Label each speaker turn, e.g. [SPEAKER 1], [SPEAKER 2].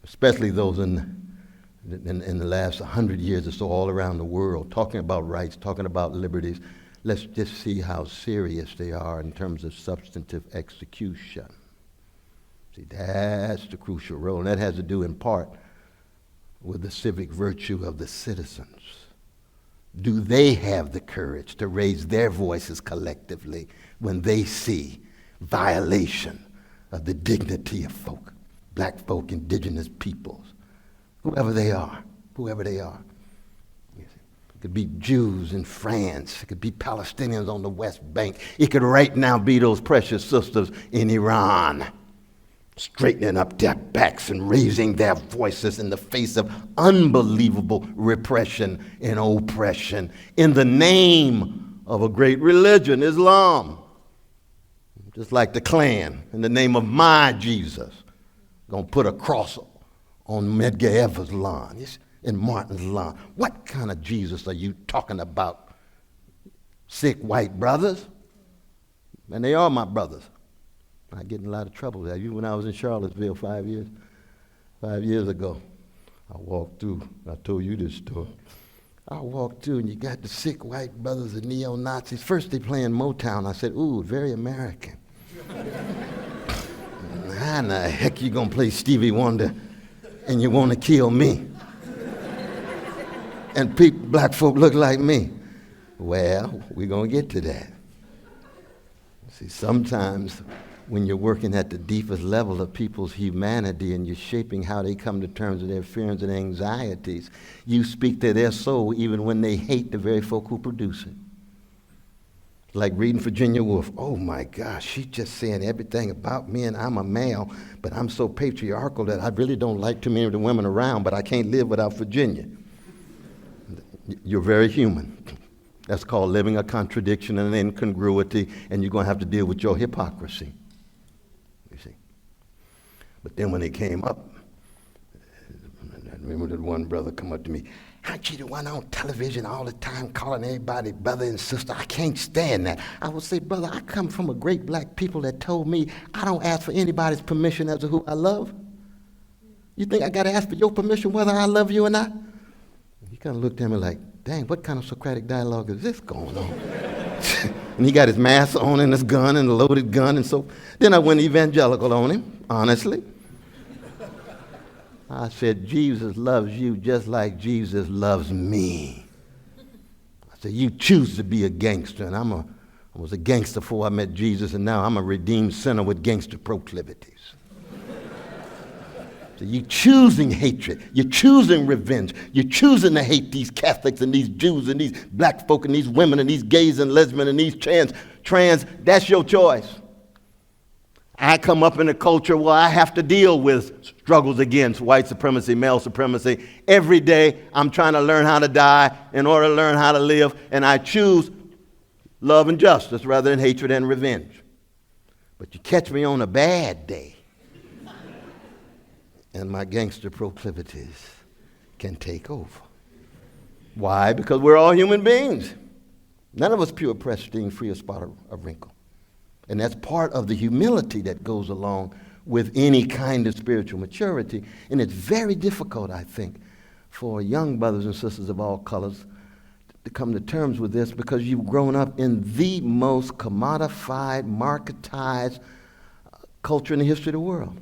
[SPEAKER 1] especially those in the last 100 years or so all around the world, talking about rights, talking about liberties. Let's just see how serious they are in terms of substantive execution. See, that's the crucial role, and that has to do in part with the civic virtue of the citizens. Do they have the courage to raise their voices collectively when they see violation of the dignity of folk, black folk, indigenous peoples, whoever they are, whoever they are? It could be Jews in France. It could be Palestinians on the West Bank. It could right now be those precious sisters in Iran, straightening up their backs and raising their voices in the face of unbelievable repression and oppression in the name of a great religion, Islam. Just like the Klan, in the name of my Jesus, gonna put a cross on Medgar Evers' lawn, in Martin's lawn. What kind of Jesus are you talking about? Sick white brothers? And they are my brothers. I get in a lot of trouble with that. Even when I was in Charlottesville 5 years ago, I walked through, I told you this story. I walked through and you got the sick white brothers and neo-Nazis. First they playing Motown. I said, ooh, very American. How in the heck you gonna play Stevie Wonder and you wanna kill me? And black folk look like me. Well, we're gonna get to that. See, sometimes when you're working at the deepest level of people's humanity and you're shaping how they come to terms with their fears and anxieties, you speak to their soul even when they hate the very folk who produce it. Like reading Virginia Woolf. Oh my gosh, she's just saying everything about me and I'm a male, but I'm so patriarchal that I really don't like too many of the women around, but I can't live without Virginia. You're very human. That's called living a contradiction and an incongruity, and you're going to have to deal with your hypocrisy. You see. But then when they came up, I remember that one brother come up to me, aren't you the one on television all the time calling everybody brother and sister? I can't stand that. I would say, brother, I come from a great black people that told me I don't ask for anybody's permission as to who I love. You think I got to ask for your permission whether I love you or not? He kind of looked at me like, dang, what kind of Socratic dialogue is this going on? And he got his mask on and his gun and a loaded gun, and so then I went evangelical on him, honestly. I said, Jesus loves you just like Jesus loves me. I said, you choose to be a gangster, and I was a gangster before I met Jesus, and now I'm a redeemed sinner with gangster proclivities. So you're choosing hatred. You're choosing revenge. You're choosing to hate these Catholics and these Jews and these black folk and these women and these gays and lesbians and these trans. That's your choice. I come up in a culture where I have to deal with struggles against white supremacy, male supremacy. Every day I'm trying to learn how to die in order to learn how to live, and I choose love and justice rather than hatred and revenge. But you catch me on a bad day, and my gangster proclivities can take over. Why? Because we're all human beings. None of us pure, pristine, free, a spot of wrinkle. And that's part of the humility that goes along with any kind of spiritual maturity. And it's very difficult, I think, for young brothers and sisters of all colors to come to terms with this, because you've grown up in the most commodified, marketized culture in the history of the world.